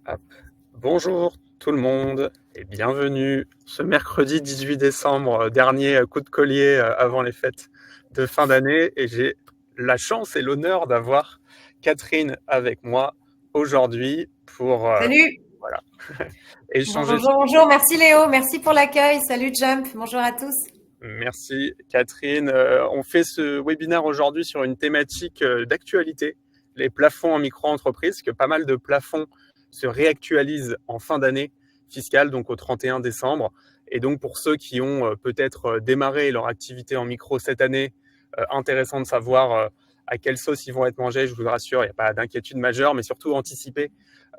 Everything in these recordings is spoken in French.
Hop. Bonjour tout le monde et bienvenue ce mercredi 18 décembre, dernier coup de collier avant les fêtes de fin d'année, et j'ai la chance et l'honneur d'avoir Catherine avec moi aujourd'hui pour Salut. voilà, échanger. Bonjour, bonjour. Merci Léo. Merci pour l'accueil. Salut Jump. Bonjour à tous. Merci Catherine. On fait ce webinaire aujourd'hui sur une thématique d'actualité, les plafonds en micro-entreprise, que pas mal de plafonds se réactualisent en fin d'année fiscale, donc au 31 décembre. Et donc pour ceux qui ont peut-être démarré leur activité en micro cette année, intéressant de savoir à quelle sauce ils vont être mangés. Je vous rassure, il n'y a pas d'inquiétude majeure, mais surtout anticiper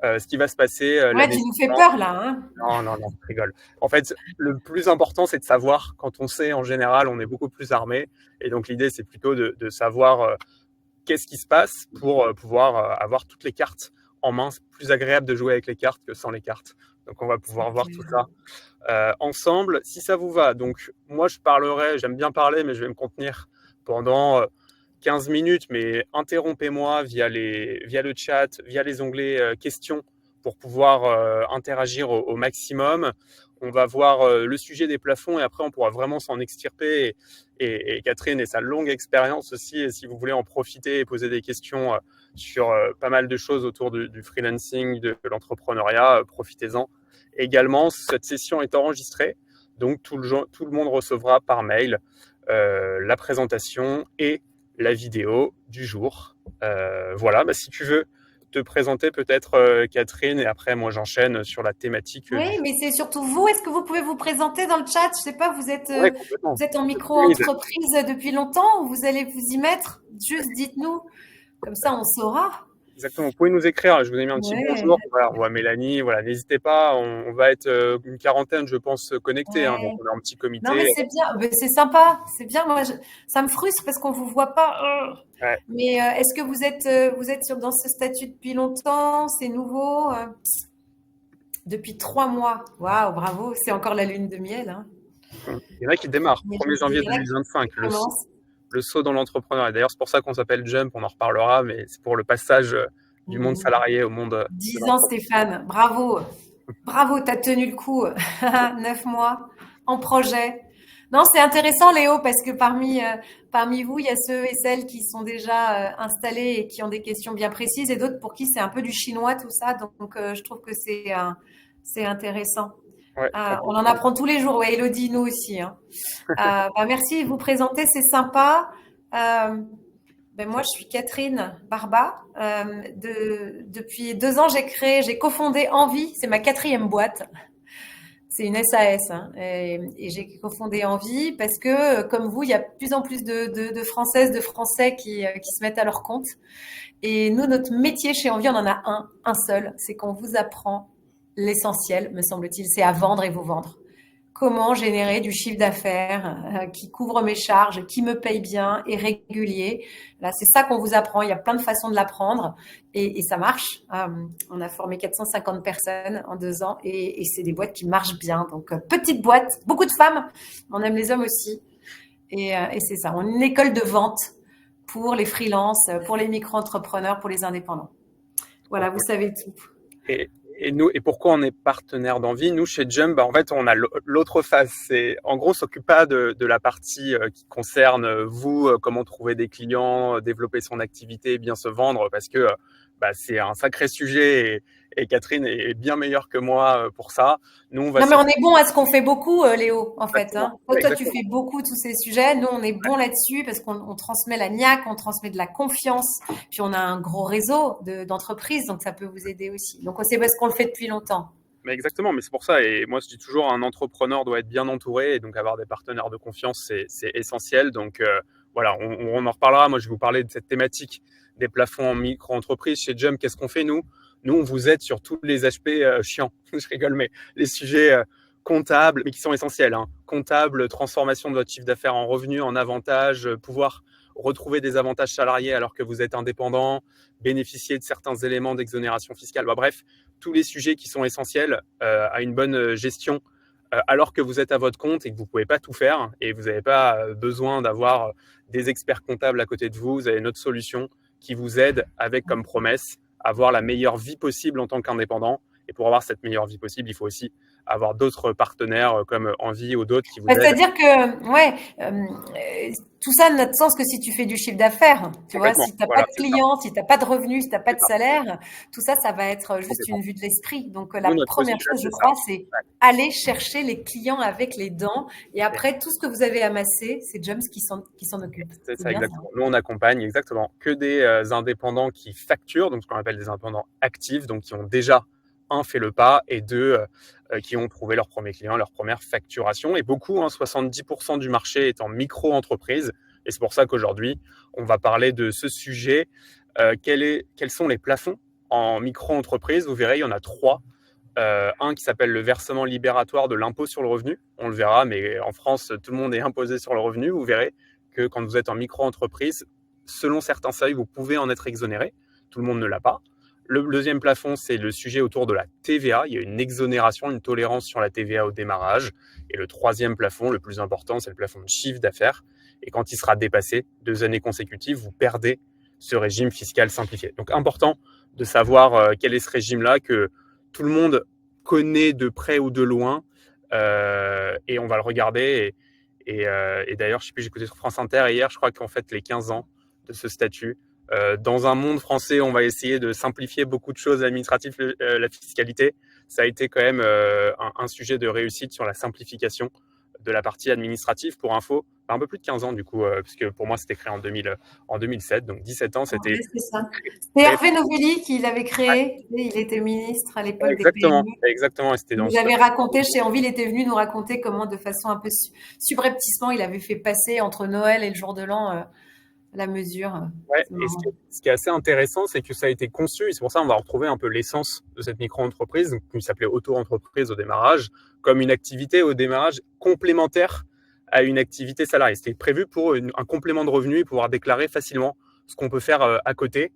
ce qui va se passer Ouais, l'année tu nous fais suivante. peur là, hein. Non, non, non, je rigole. En fait, le plus important, c'est de savoir. Quand on sait, en général, on est beaucoup plus armé. Et donc, l'idée, c'est plutôt de savoir qu'est-ce qui se passe pour pouvoir avoir toutes les cartes en main. C'est plus agréable de jouer avec les cartes que sans les cartes. Donc, on va pouvoir voir tout ça ensemble, si ça vous va. Donc, moi, j'aime bien parler, mais je vais me contenir pendant 15 minutes. Mais interrompez-moi via le chat, via les onglets questions, pour pouvoir interagir au maximum. On va voir le sujet des plafonds et après on pourra vraiment s'en extirper. Et Catherine et sa longue expérience aussi, et si vous voulez en profiter et poser des questions sur pas mal de choses autour du freelancing, de l'entrepreneuriat, profitez-en. Également, cette session est enregistrée, donc tout le monde recevra par mail la présentation et la vidéo du jour. Voilà, si tu veux te présenter peut-être Catherine, et après moi j'enchaîne sur la thématique Oui, du jour. mais c'est surtout vous. Est-ce que vous pouvez vous présenter dans le chat? Je sais pas, Ouais, complètement. vous êtes en Timide. micro-entreprise depuis longtemps ou vous allez vous y mettre? Juste dites-nous. Comme ça, on saura. Exactement, vous pouvez nous écrire, je vous ai mis un petit bonjour. Ouais, Voilà, on voit Mélanie, voilà, n'hésitez pas, on va être une quarantaine, je pense, connectés, hein, donc ouais. on a un petit Non, mais comité. c'est bien. Mais c'est sympa. C'est bien. Moi, ça me frustre parce qu'on vous voit pas. Ouais. Mais est-ce que vous êtes dans ce statut depuis longtemps? C'est nouveau? Depuis 3 mois. Waouh, bravo. C'est encore la lune de miel, hein. Il y en a qui démarrent, Mais 1er il janvier y en a qui 2025, commencent. le saut dans l'entrepreneuriat. D'ailleurs, c'est pour ça qu'on s'appelle Jump, on en reparlera, mais c'est pour le passage du monde Mhm. salarié au monde de 10 ans, l'entreprise. Stéphane. Bravo. Bravo, t'as tenu le coup. 9 mois en projet. Non, c'est intéressant, Léo, parce que parmi vous, il y a ceux et celles qui sont déjà installés et qui ont des questions bien précises, et d'autres pour qui c'est un peu du chinois, tout ça. Donc, je trouve que c'est intéressant. Ouais, On en complètement. apprend tous les jours. Ouais, Elodie, nous aussi, hein. Merci de vous présenter, c'est sympa. Moi, je suis Catherine Barba. Depuis 2 ans, j'ai cofondé Envie. C'est ma 4e boîte. C'est une SAS, hein, et j'ai cofondé Envie parce que, comme vous, il y a de plus en plus de Françaises, de Français qui se mettent à leur compte. Et nous, notre métier chez Envie, on en a un seul, c'est qu'on vous apprend l'essentiel, me semble-t-il, c'est à vendre et vous vendre. Comment générer du chiffre d'affaires qui couvre mes charges, qui me paye bien et régulier. Là, c'est ça qu'on vous apprend. Il y a plein de façons de l'apprendre et ça marche. On a formé 450 personnes en 2 ans et c'est des boîtes qui marchent bien. Donc, petite boîte, beaucoup de femmes. On aime les hommes aussi. Et c'est ça. On est une école de vente pour les freelances, pour les micro-entrepreneurs, pour les indépendants. Trop Voilà, vous cool. savez tout. Et pourquoi on est partenaire d'Envie? Nous, chez Jump, en fait, on a l'autre face. C'est, en gros, on s'occupe pas de la partie qui concerne vous, comment trouver des clients, développer son activité, bien se vendre, parce que c'est un sacré sujet, et Catherine est bien meilleure que moi pour ça. Nous, on va Non, mais on s'occuper est bon à ce qu'on fait beaucoup, Léo, en fait, exactement. hein. Ouais, Toi, tu exactement. fais beaucoup tous ces sujets. Nous, on est bon là-dessus parce qu'on transmet la niaque, on transmet de la confiance. Puis, on a un gros réseau d'entreprises, donc ça peut vous aider aussi. Donc, c'est parce qu'on le fait depuis longtemps. Mais exactement, mais c'est pour ça. Et moi, je dis toujours, un entrepreneur doit être bien entouré, et donc avoir des partenaires de confiance, c'est essentiel. Donc voilà, on en reparlera. Moi, je vais vous parler de cette thématique des plafonds en micro-entreprise. Chez Jump, qu'est-ce qu'on fait, nous? Nous, on vous aide sur tous les aspects chiants. Je rigole, mais les sujets comptables, mais qui sont essentiels, hein. Comptables, transformation de votre chiffre d'affaires en revenus, en avantages, pouvoir retrouver des avantages salariés alors que vous êtes indépendant, bénéficier de certains éléments d'exonération fiscale. Bref, tous les sujets qui sont essentiels à une bonne gestion alors que vous êtes à votre compte et que vous ne pouvez pas tout faire et vous n'avez pas besoin d'avoir des experts comptables à côté de vous. Vous avez notre solution qui vous aide avec comme promesse à avoir la meilleure vie possible en tant qu'indépendant. Et pour avoir cette meilleure vie possible, il faut aussi avoir d'autres partenaires comme Envie ou d'autres qui vous aident. C'est-à-dire que, ouais, tout ça n'a de sens que si tu fais du chiffre d'affaires. Tu vois, si tu n'as pas de clients, si tu n'as pas de revenus, si tu n'as pas de salaire, tout ça, ça va être juste une vue de l'esprit. Donc, la première chose, je crois, c'est aller chercher les clients avec les dents. Et après, tout ce que vous avez amassé, c'est Jumps qui s'en occupe. C'est ça, exactement. Nous, on accompagne exactement que des indépendants qui facturent, donc ce qu'on appelle des indépendants actifs, donc qui ont déjà fait le pas et deux qui ont trouvé leur premier client, leur première facturation. Et beaucoup, 70% du marché est en micro-entreprise. Et c'est pour ça qu'aujourd'hui, on va parler de ce sujet. Quels sont les plafonds en micro-entreprise? Vous verrez, il y en a 3. Un qui s'appelle le versement libératoire de l'impôt sur le revenu. On le verra, mais en France, tout le monde est imposé sur le revenu. Vous verrez que quand vous êtes en micro-entreprise, selon certains seuils, vous pouvez en être exonéré. Tout le monde ne l'a pas. Le deuxième plafond, c'est le sujet autour de la TVA. Il y a une exonération, une tolérance sur la TVA au démarrage. Et le troisième plafond, le plus important, c'est le plafond de chiffre d'affaires. Et quand il sera dépassé 2 années consécutives, vous perdez ce régime fiscal simplifié. Donc, important de savoir quel est ce régime-là que tout le monde connaît de près ou de loin. Et on va le regarder. Et d'ailleurs, je sais plus, j'ai écouté sur France Inter hier, je crois qu'on fête les 15 ans de ce statut. Dans un monde français, on va essayer de simplifier beaucoup de choses administratives, la fiscalité. Ça a été quand même un sujet de réussite sur la simplification de la partie administrative. Pour info, un peu plus de 15 ans du coup, puisque pour moi c'était créé en 2007, donc 17 ans c'était. C'est ça. C'est Hervé Novelli qui l'avait créé. Ouais. Il était ministre à l'époque exactement, des PME. Exactement. C'était il avait raconté chez Envie, il était venu nous raconter comment, de façon un peu subrepticement, il avait fait passer entre Noël et le jour de l'an la mesure. Ouais, et ce qui est assez intéressant, c'est que ça a été conçu, et c'est pour ça qu'on va retrouver un peu l'essence de cette micro-entreprise, qui s'appelait auto-entreprise au démarrage, comme une activité au démarrage complémentaire à une activité salariée. C'était prévu pour un complément de revenus et pouvoir déclarer facilement ce qu'on peut faire à côté.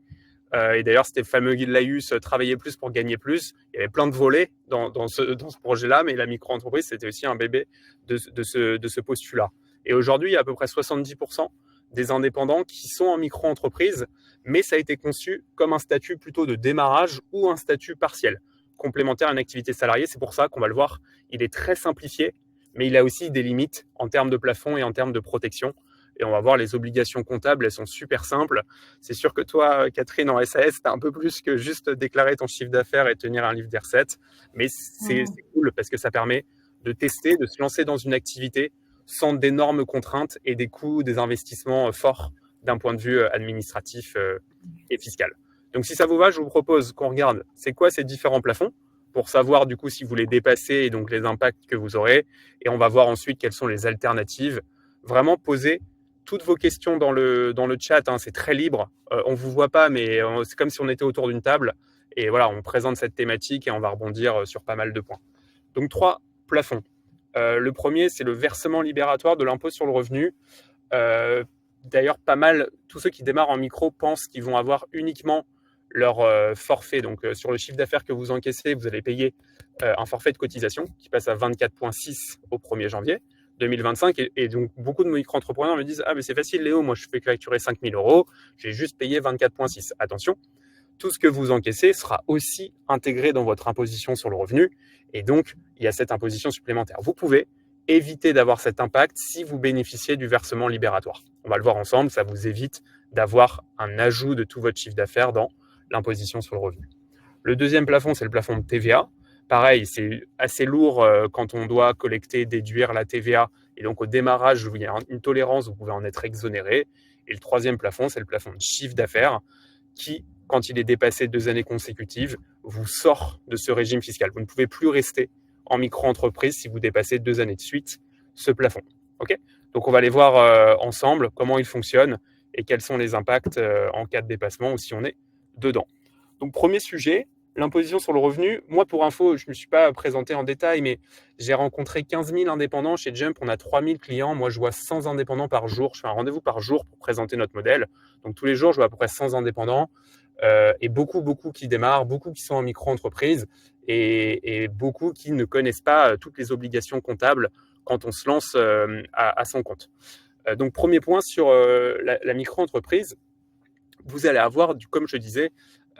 Et d'ailleurs, c'était le fameux Guy de Laïus, travailler plus pour gagner plus. Il y avait plein de volets dans ce projet-là, mais la micro-entreprise, c'était aussi un bébé de ce postulat. Et aujourd'hui, il y a à peu près 70% des indépendants qui sont en micro-entreprise, mais ça a été conçu comme un statut plutôt de démarrage ou un statut partiel, complémentaire à une activité salariée. C'est pour ça qu'on va le voir, il est très simplifié, mais il a aussi des limites en termes de plafond et en termes de protection. Et on va voir les obligations comptables, elles sont super simples. C'est sûr que toi, Catherine, en SAS, tu as un peu plus que juste déclarer ton chiffre d'affaires et tenir un livre des recettes. Mais c'est cool parce que ça permet de tester, de se lancer dans une activité sans d'énormes contraintes et des coûts, des investissements forts d'un point de vue administratif et fiscal. Donc, si ça vous va, je vous propose qu'on regarde c'est quoi ces différents plafonds pour savoir du coup si vous les dépassez et donc les impacts que vous aurez. Et on va voir ensuite quelles sont les alternatives. Vraiment poser toutes vos questions dans le chat, c'est très libre. On ne vous voit pas, mais c'est comme si on était autour d'une table. Et voilà, on présente cette thématique et on va rebondir sur pas mal de points. Donc, 3 plafonds. Le premier, c'est le versement libératoire de l'impôt sur le revenu. D'ailleurs, pas mal, tous ceux qui démarrent en micro pensent qu'ils vont avoir uniquement leur forfait. Donc, sur le chiffre d'affaires que vous encaissez, vous allez payer un forfait de cotisation qui passe à 24,6 au 1er janvier 2025. Et donc, beaucoup de micro-entrepreneurs me disent « Ah, mais c'est facile, Léo, moi, je fais facturer 5 000 €, j'ai juste payé 24,6 ». Attention, tout ce que vous encaissez sera aussi intégré dans votre imposition sur le revenu. Et donc, il y a cette imposition supplémentaire. Vous pouvez éviter d'avoir cet impact si vous bénéficiez du versement libératoire. On va le voir ensemble, ça vous évite d'avoir un ajout de tout votre chiffre d'affaires dans l'imposition sur le revenu. Le deuxième plafond, c'est le plafond de TVA. Pareil, c'est assez lourd quand on doit collecter, déduire la TVA. Et donc, au démarrage, il y a une tolérance, vous pouvez en être exonéré. Et le troisième plafond, c'est le plafond de chiffre d'affaires qui, quand il est dépassé 2 années consécutives, vous sort de ce régime fiscal. Vous ne pouvez plus rester en micro-entreprise si vous dépassez 2 années de suite ce plafond. Okay, donc, on va aller voir ensemble comment il fonctionne et quels sont les impacts en cas de dépassement ou si on est dedans. Donc, premier sujet, l'imposition sur le revenu. Moi, pour info, je ne me suis pas présenté en détail, mais j'ai rencontré 15 000 indépendants chez Jump. On a 3 000 clients. Moi, je vois 100 indépendants par jour. Je fais un rendez-vous par jour pour présenter notre modèle. Donc, tous les jours, je vois à peu près 100 indépendants. Et beaucoup qui démarrent, beaucoup qui sont en micro-entreprise et beaucoup qui ne connaissent pas toutes les obligations comptables quand on se lance à son compte. Donc, premier point sur la micro-entreprise. vous allez avoir, comme je disais,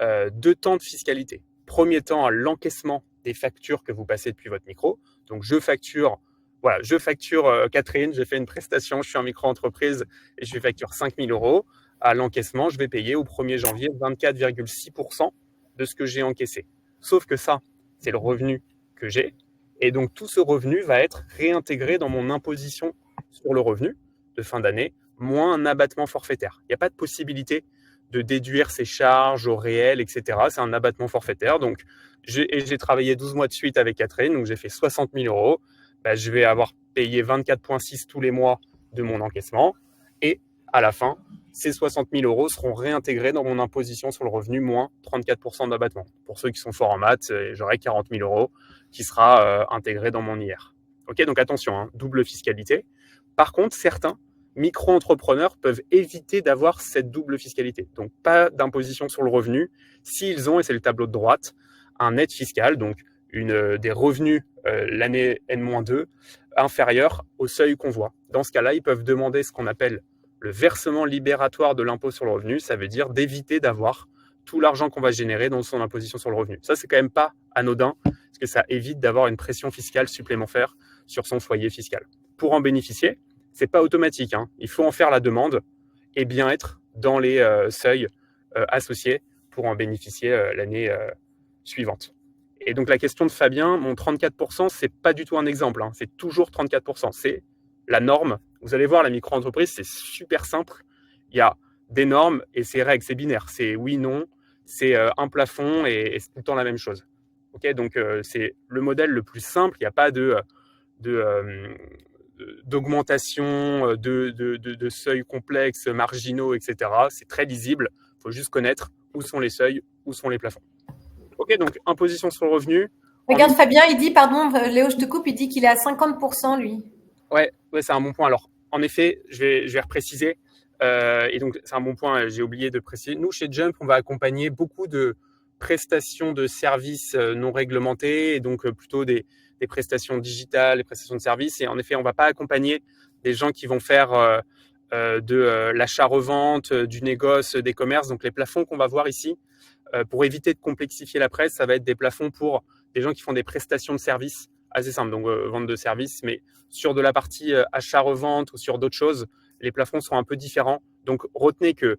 2 temps de fiscalité. Premier temps, à l'encaissement des factures que vous passez depuis votre micro. Donc, je facture Catherine, j'ai fait une prestation, je suis en micro-entreprise et je facture 5 000 euros. À l'encaissement, je vais payer au 1er janvier 24,6% de ce que j'ai encaissé. Sauf que ça, c'est le revenu que j'ai. Et donc, tout ce revenu va être réintégré dans mon imposition sur le revenu de fin d'année, moins un abattement forfaitaire. Il n'y a pas de possibilité de déduire ses charges au réel, etc. C'est un abattement forfaitaire. Donc, j'ai travaillé 12 mois de suite avec Catherine, donc j'ai fait 60 000 euros. Je vais avoir payé 24,6 tous les mois de mon encaissement. Et à la fin, ces 60 000 euros seront réintégrés dans mon imposition sur le revenu, moins 34% d'abattement. Pour ceux qui sont forts en maths, j'aurai 40 000 euros qui sera intégré dans mon IR. Ok, donc attention, hein, double fiscalité. Par contre, certains micro-entrepreneurs peuvent éviter d'avoir cette double fiscalité. Donc, pas d'imposition sur le revenu s'ils ont, et c'est le tableau de droite, un net fiscal, donc des revenus l'année N-2 inférieur au seuil qu'on voit. Dans ce cas-là, ils peuvent demander ce qu'on appelle le versement libératoire de l'impôt sur le revenu. Ça veut dire d'éviter d'avoir tout l'argent qu'on va générer dans son imposition sur le revenu. Ça, c'est quand même pas anodin, parce que ça évite d'avoir une pression fiscale supplémentaire sur son foyer fiscal. Pour en bénéficier, c'est pas automatique, hein. Il faut en faire la demande et bien être dans les seuils associés pour en bénéficier l'année suivante. Et donc la question de Fabien, mon 34%, c'est pas du tout un exemple, hein. C'est toujours 34%. C'est la norme. Vous allez voir, la micro-entreprise, c'est super simple. Il y a des normes et c'est règles, c'est binaire. C'est oui, non, c'est un plafond et c'est tout le temps la même chose. Okay, donc c'est le modèle le plus simple. Il n'y a pas d'augmentation, de seuils complexes, marginaux, etc. C'est très lisible. Il faut juste connaître où sont les seuils, où sont les plafonds. Ok, donc imposition sur le revenu. Regarde, Fabien, il dit, pardon, Léo, je te coupe, il dit qu'il est à 50%, lui. Ouais, c'est un bon point. Alors, en effet, je vais repréciser. Et donc, c'est un bon point, j'ai oublié de préciser. Nous, chez Jump, on va accompagner beaucoup de prestations de services non réglementées, et donc plutôt des prestations digitales, des prestations de services. Et en effet, on ne va pas accompagner des gens qui vont faire de l'achat-revente, du négoce, des commerces. Donc, les plafonds qu'on va voir ici, pour éviter de complexifier la presse, ça va être des plafonds pour des gens qui font des prestations de services assez simples, donc vente de services. Mais sur de la partie achat-revente ou sur d'autres choses, les plafonds seront un peu différents. Donc, retenez que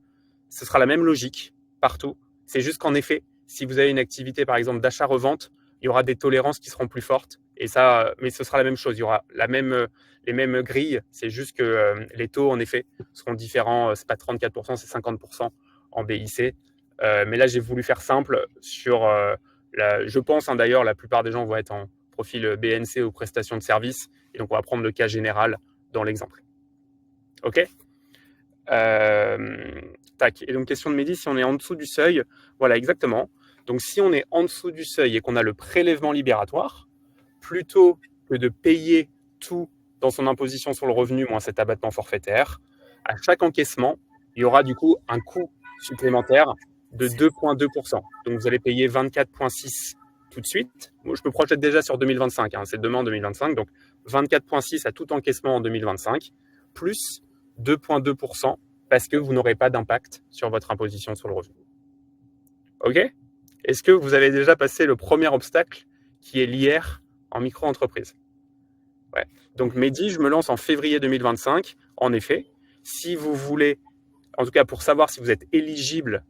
ce sera la même logique partout. C'est juste qu'en effet, si vous avez une activité, par exemple, d'achat-revente, il y aura des tolérances qui seront plus fortes. Et ça, mais ce sera la même chose. Il y aura les mêmes grilles. C'est juste que les taux, en effet, seront différents. Ce n'est pas 34%, c'est 50% en BIC. Mais là, j'ai voulu faire simple sur je pense, hein, d'ailleurs, la plupart des gens vont être en profil BNC ou prestation de service. Et donc, on va prendre le cas général dans l'exemple. OK. Tac. Et donc, question de Mehdi, si on est en dessous du seuil, voilà, exactement. Donc, si on est en dessous du seuil et qu'on a le prélèvement libératoire, plutôt que de payer tout dans son imposition sur le revenu moins cet abattement forfaitaire, à chaque encaissement, il y aura du coup un coût supplémentaire de 2,2%. Donc, vous allez payer 24,6 tout de suite. Moi, je me projette déjà sur 2025, hein, c'est demain 2025. Donc, 24,6 à tout encaissement en 2025, plus 2,2% parce que vous n'aurez pas d'impact sur votre imposition sur le revenu. OK ? Est-ce que vous avez déjà passé le premier obstacle qui est l'IR en micro-entreprise ? Ouais. Donc, Mehdi, je me lance en février 2025. En effet, si vous voulez, en tout cas pour savoir si vous êtes éligible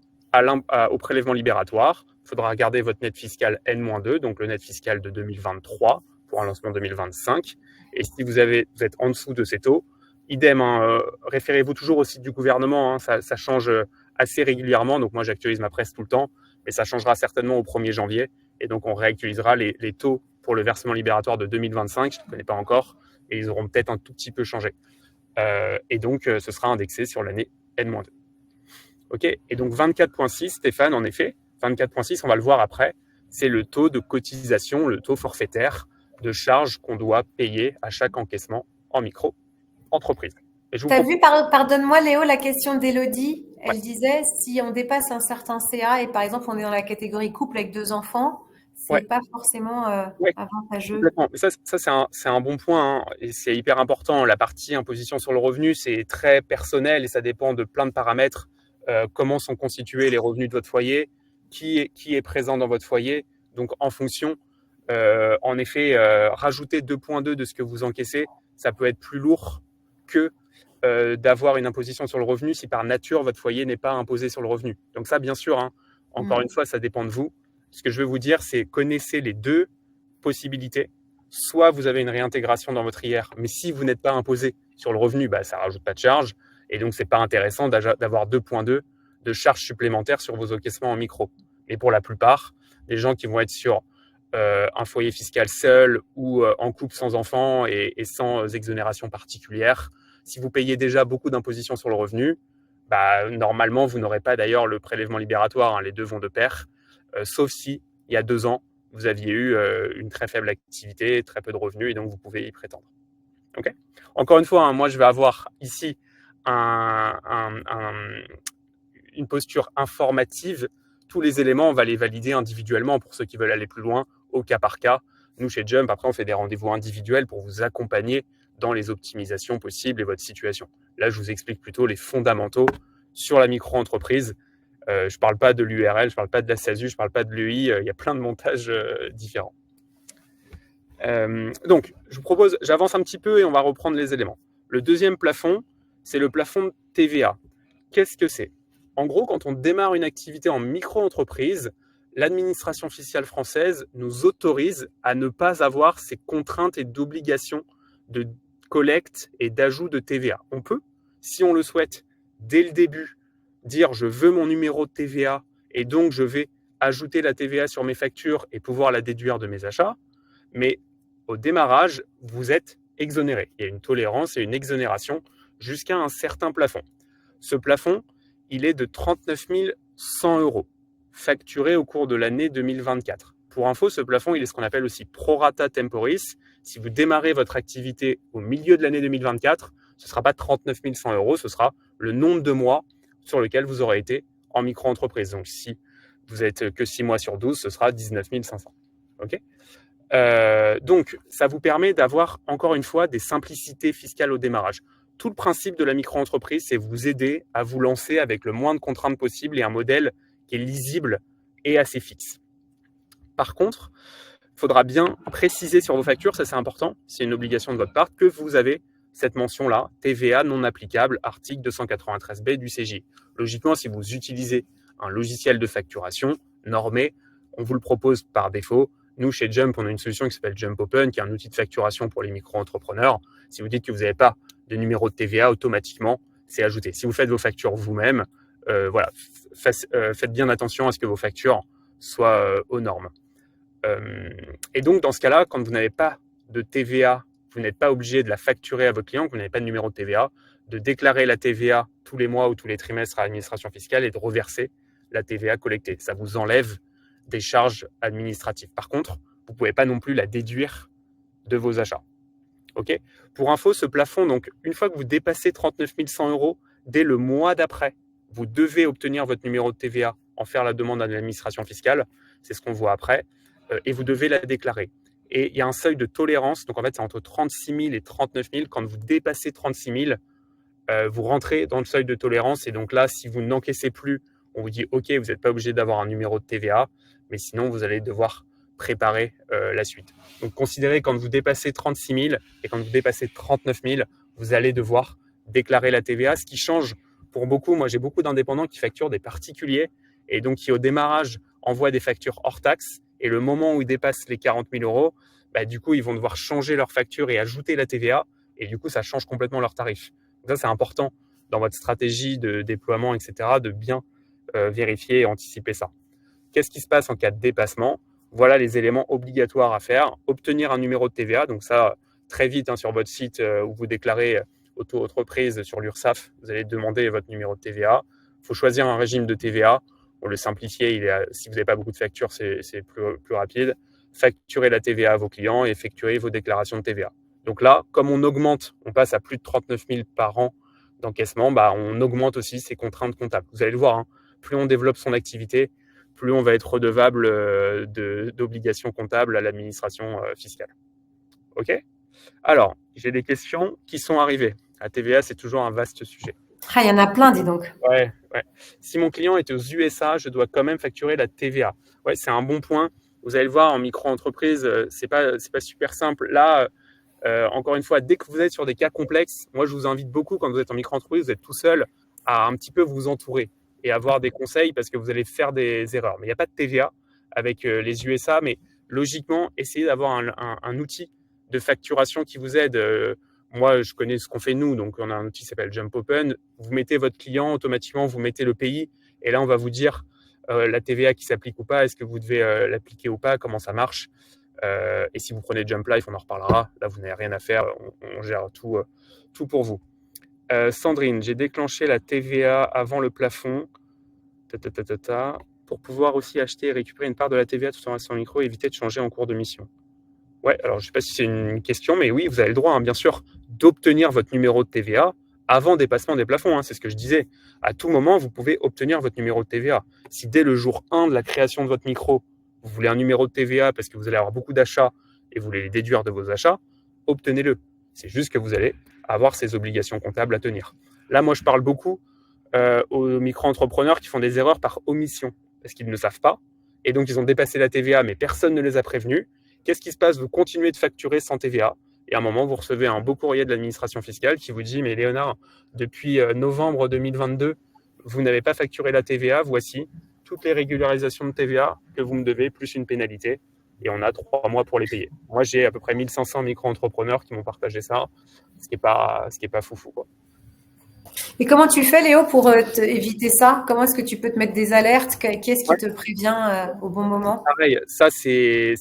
au prélèvement libératoire, il faudra regarder votre net fiscal N-2, donc le net fiscal de 2023 pour un lancement 2025. Et si vous êtes en dessous de ces taux, idem, hein, référez-vous toujours au site du gouvernement, hein, ça change assez régulièrement. Donc moi, j'actualise ma presse tout le temps, mais ça changera certainement au 1er janvier. Et donc, on réactualisera les taux pour le versement libératoire de 2025. Je ne connais pas encore, et ils auront peut-être un tout petit peu changé. Et donc, ce sera indexé sur l'année N-2. OK. Et donc, 24,6, Stéphane, en effet, 24,6, on va le voir après, c'est le taux de cotisation, le taux forfaitaire de charges qu'on doit payer à chaque encaissement en micro-entreprise. Tu as vu, pardonne-moi Léo, la question d'Élodie. Elle disait, si on dépasse un certain CA et par exemple on est dans la catégorie couple avec 2 enfants, c'est pas forcément avantageux. Complètement. Mais ça c'est un bon point, hein, et c'est hyper important. La partie imposition sur le revenu, c'est très personnel et ça dépend de plein de paramètres comment sont constitués les revenus de votre foyer, qui est présent dans votre foyer. Donc, en fonction, en effet, rajouter 2,2 de ce que vous encaissez, ça peut être plus lourd que d'avoir une imposition sur le revenu si par nature, votre foyer n'est pas imposé sur le revenu. Donc ça, bien sûr, hein, encore une fois, ça dépend de vous. Ce que je veux vous dire, c'est connaissez les deux possibilités. Soit vous avez une réintégration dans votre IR, mais si vous n'êtes pas imposé sur le revenu, ça ne rajoute pas de charge. Et donc, ce n'est pas intéressant d'avoir 2,2 de charges supplémentaires sur vos encaissements en micro. Mais pour la plupart, les gens qui vont être sur un foyer fiscal seul ou en couple sans enfants et sans exonération particulière, si vous payez déjà beaucoup d'impositions sur le revenu, normalement, vous n'aurez pas d'ailleurs le prélèvement libératoire, hein, les deux vont de pair, sauf si, il y a 2 ans, vous aviez eu une très faible activité, très peu de revenus, et donc vous pouvez y prétendre. Okay. Encore une fois, hein, moi, je vais avoir ici une posture informative. Tous les éléments, on va les valider individuellement pour ceux qui veulent aller plus loin, au cas par cas. Nous, chez Jump, après, on fait des rendez-vous individuels pour vous accompagner dans les optimisations possibles et votre situation. Là, je vous explique plutôt les fondamentaux sur la micro-entreprise. Je ne parle pas de l'URL, je ne parle pas de la SASU, je ne parle pas de l'EI. Il y a plein de montages différents. Donc, je vous propose, j'avance un petit peu et on va reprendre les éléments. Le deuxième plafond, c'est le plafond de TVA. Qu'est-ce que c'est ? En gros, quand on démarre une activité en micro-entreprise, l'administration fiscale française nous autorise à ne pas avoir ces contraintes et d'obligations de collecte et d'ajout de TVA. On peut, si on le souhaite, dès le début, dire je veux mon numéro de TVA et donc je vais ajouter la TVA sur mes factures et pouvoir la déduire de mes achats. Mais au démarrage, vous êtes exonéré. Il y a une tolérance et une exonération jusqu'à un certain plafond. Ce plafond, il est de 39 100 € facturé au cours de l'année 2024. Pour info, ce plafond, il est ce qu'on appelle aussi prorata temporis. Si vous démarrez votre activité au milieu de l'année 2024, ce ne sera pas 39 100 €, ce sera le nombre de mois sur lequel vous aurez été en micro-entreprise. Donc, si vous n'êtes que 6 mois sur 12, ce sera 19 500. OK ? Donc, ça vous permet d'avoir, encore une fois, des simplicités fiscales au démarrage. Tout le principe de la micro-entreprise, c'est vous aider à vous lancer avec le moins de contraintes possible et un modèle qui est lisible et assez fixe. Par contre, il faudra bien préciser sur vos factures, ça c'est important, c'est une obligation de votre part, que vous avez cette mention-là, TVA non applicable, article 293B du CJ. Logiquement, si vous utilisez un logiciel de facturation normé, on vous le propose par défaut. Nous, chez Jump, on a une solution qui s'appelle Jump Open, qui est un outil de facturation pour les micro-entrepreneurs. Si vous dites que vous n'avez pas de numéro de TVA, automatiquement, c'est ajouté. Si vous faites vos factures vous-même, faites bien attention à ce que vos factures soient aux normes. Et donc, dans ce cas-là, quand vous n'avez pas de TVA, vous n'êtes pas obligé de la facturer à votre client, que vous n'avez pas de numéro de TVA, de déclarer la TVA tous les mois ou tous les trimestres à l'administration fiscale et de reverser la TVA collectée. Ça vous enlève des charges administratives. Par contre, vous ne pouvez pas non plus la déduire de vos achats. Okay ? Pour info, ce plafond, donc, une fois que vous dépassez 39 100 €, dès le mois d'après, vous devez obtenir votre numéro de TVA, en faire la demande à l'administration fiscale, c'est ce qu'on voit après, et vous devez la déclarer. Et il y a un seuil de tolérance, donc en fait c'est entre 36 000 et 39 000. Quand vous dépassez 36 000, vous rentrez dans le seuil de tolérance, et donc là, si vous n'encaissez plus, on vous dit « Ok, vous n'êtes pas obligé d'avoir un numéro de TVA, mais sinon vous allez devoir préparer la suite. » Donc considérez quand vous dépassez 36 000 et quand vous dépassez 39 000, vous allez devoir déclarer la TVA, ce qui change pour beaucoup. Moi, j'ai beaucoup d'indépendants qui facturent des particuliers et donc qui, au démarrage, envoient des factures hors taxes. Et le moment où ils dépassent les 40 000 €, du coup, ils vont devoir changer leur facture et ajouter la TVA. Et du coup, ça change complètement leur tarif. Donc ça, c'est important dans votre stratégie de déploiement, etc., de bien vérifier et anticiper ça. Qu'est-ce qui se passe en cas de dépassement ? Voilà les éléments obligatoires à faire. Obtenir un numéro de TVA. Donc ça, très vite, sur votre site où vous déclarez auto-entreprise sur l'URSSAF, vous allez demander votre numéro de TVA. Il faut choisir un régime de TVA. Pour le simplifier, si vous n'avez pas beaucoup de factures, c'est plus rapide. Facturez la TVA à vos clients et effectuez vos déclarations de TVA. Donc là, comme on augmente, on passe à plus de 39 000 par an d'encaissement, on augmente aussi ces contraintes comptables. Vous allez le voir, plus on développe son activité, plus on va être redevable d'obligations comptables à l'administration fiscale. OK ? Alors, j'ai des questions qui sont arrivées. La TVA, c'est toujours un vaste sujet. Ah, il y en a plein, dis donc. Ouais, ouais. Si mon client est aux USA, je dois quand même facturer la TVA. Ouais, c'est un bon point. Vous allez le voir, en micro-entreprise, c'est pas super simple. Là, encore une fois, dès que vous êtes sur des cas complexes, moi, je vous invite beaucoup, quand vous êtes en micro-entreprise, vous êtes tout seul, à un petit peu vous entourer et avoir des conseils parce que vous allez faire des erreurs. Mais il n'y a pas de TVA avec les USA, mais logiquement, essayez d'avoir un outil de facturation qui vous aide. Moi, je connais ce qu'on fait nous, donc on a un outil qui s'appelle Jump Open. Vous mettez votre client, automatiquement, vous mettez le pays, et là, on va vous dire la TVA qui s'applique ou pas, est-ce que vous devez l'appliquer ou pas, comment ça marche. Et si vous prenez Jump Life, on en reparlera. Là, vous n'avez rien à faire, on gère tout pour vous. Sandrine, j'ai déclenché la TVA avant le plafond. Pour pouvoir aussi acheter et récupérer une part de la TVA tout en restant en micro et éviter de changer en cours de mission. Ouais, alors je ne sais pas si c'est une question, mais oui, vous avez le droit, hein, bien sûr, d'obtenir votre numéro de TVA avant dépassement des plafonds. Hein, c'est ce que je disais. À tout moment, vous pouvez obtenir votre numéro de TVA. Si dès le jour 1 de la création de votre micro, vous voulez un numéro de TVA parce que vous allez avoir beaucoup d'achats et vous voulez les déduire de vos achats, obtenez-le. C'est juste que vous allez avoir ces obligations comptables à tenir. Là, moi, je parle beaucoup aux micro-entrepreneurs qui font des erreurs par omission parce qu'ils ne savent pas. Et donc, ils ont dépassé la TVA, mais personne ne les a prévenus. Qu'est-ce qui se passe? Vous continuez de facturer sans TVA. Et à un moment, vous recevez un beau courrier de l'administration fiscale qui vous dit « Mais Léonard, depuis novembre 2022, vous n'avez pas facturé la TVA. Voici toutes les régularisations de TVA que vous me devez, plus une pénalité. Et on a 3 mois pour les payer. » Moi, j'ai à peu près 1500 micro-entrepreneurs qui m'ont partagé ça, ce qui n'est pas foufou, quoi. Et comment tu fais, Léo, pour éviter ça? Comment est-ce que tu peux te mettre des alertes? Qu'est-ce qui Ouais. te prévient au bon moment? Pareil, ça c'est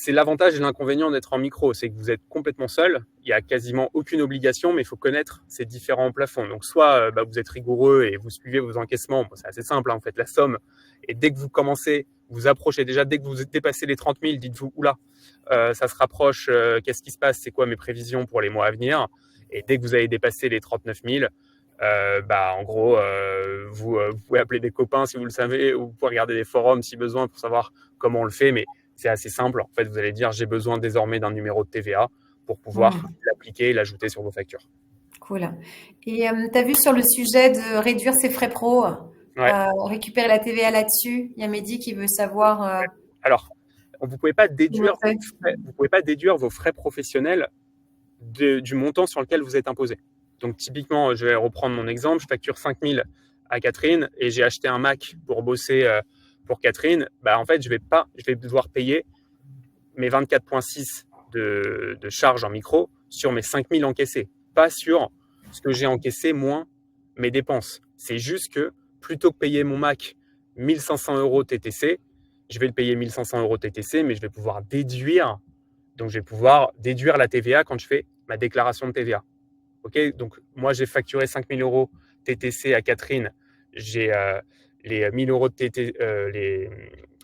l'avantage et l'inconvénient d'être en micro, c'est que vous êtes complètement seul, il n'y a quasiment aucune obligation, mais il faut connaître ces différents plafonds. Donc soit vous êtes rigoureux et vous suivez vos encaissements, bon, c'est assez simple, hein, vous faites la somme, et dès que vous commencez, vous approchez déjà, dès que vous dépassez les 30 000, dites-vous, oula, ça se rapproche, qu'est-ce qui se passe, c'est quoi mes prévisions pour les mois à venir? Et dès que vous avez dépassé les 39 000, en gros, vous pouvez appeler des copains si vous le savez, ou vous pouvez regarder des forums si besoin pour savoir comment on le fait, mais c'est assez simple. En fait, vous allez dire j'ai besoin désormais d'un numéro de TVA pour pouvoir l'appliquer et l'ajouter sur vos factures. Cool. Et tu as vu sur le sujet de réduire ses frais pro, Ouais. récupérer la TVA là-dessus? Il y a Mehdi qui veut savoir. Alors, vous ne pouvez pas Comment on fait. pouvez pas déduire vos frais professionnels du montant sur lequel vous êtes imposé. Donc, typiquement, je vais reprendre mon exemple. Je facture 5 000 à Catherine et j'ai acheté un Mac pour bosser pour Catherine. En fait, je vais devoir payer mes 24,6 de charges en micro sur mes 5 000 encaissés, pas sur ce que j'ai encaissé moins mes dépenses. C'est juste que plutôt que payer mon Mac 1500 € TTC, je vais le payer 1500 € TTC, mais je vais pouvoir déduire. Donc, je vais pouvoir déduire la TVA quand je fais ma déclaration de TVA. Ok, donc moi j'ai facturé 5 000 € TTC à Catherine. J'ai les 1000 € de les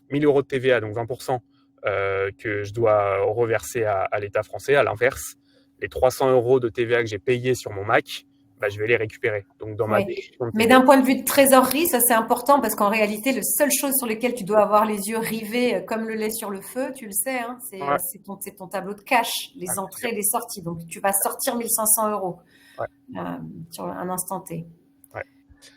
1000 € de TVA, donc 20%, que je dois reverser à l'État français. À l'inverse, les 300 € de TVA que j'ai payés sur mon Mac, je vais les récupérer. Donc dans ma déduction de Mais TVA. d'un point de vue de trésorerie, ça c'est important parce qu'en réalité, la seule chose sur laquelle tu dois avoir les yeux rivés comme le lait sur le feu, tu le sais, hein, Ouais, c'est ton tableau de cash, les entrées, les sorties. Donc tu vas sortir 1500 € ouais, sur un instant T. ouais,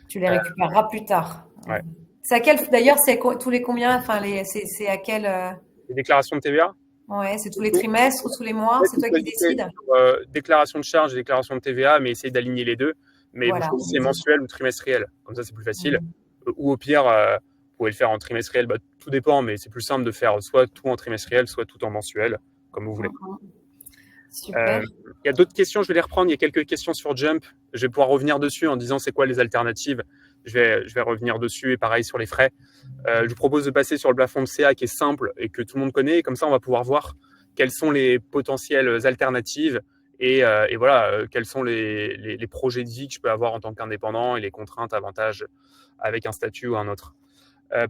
Tu les récupéreras plus tard. ouais. C'est à quel, d'ailleurs, c'est tous les combien? Enfin, c'est à quel? Les déclarations de TVA. Ouais, c'est tous les trimestres ou tous les mois? C'est toi qui décides? Déclaration de charge et déclaration de TVA, mais essayez d'aligner les deux. Mais Voilà. vous choisissez mensuel ou trimestriel. Comme ça, c'est plus facile. Mmh. Ou au pire, vous pouvez le faire en trimestriel. Tout dépend, mais c'est plus simple de faire soit tout en trimestriel, soit tout en mensuel, comme vous voulez. Super. Il y a d'autres questions, je vais les reprendre. Il y a quelques questions sur Jump. Je vais pouvoir revenir dessus en disant c'est quoi les alternatives. Je vais revenir dessus et pareil sur les frais. Je vous propose de passer sur le plafond de CA qui est simple et que tout le monde connaît. Et comme ça, on va pouvoir voir quelles sont les potentielles alternatives et voilà, quels sont les projets de vie que je peux avoir en tant qu'indépendant et les contraintes, avantages avec un statut ou un autre.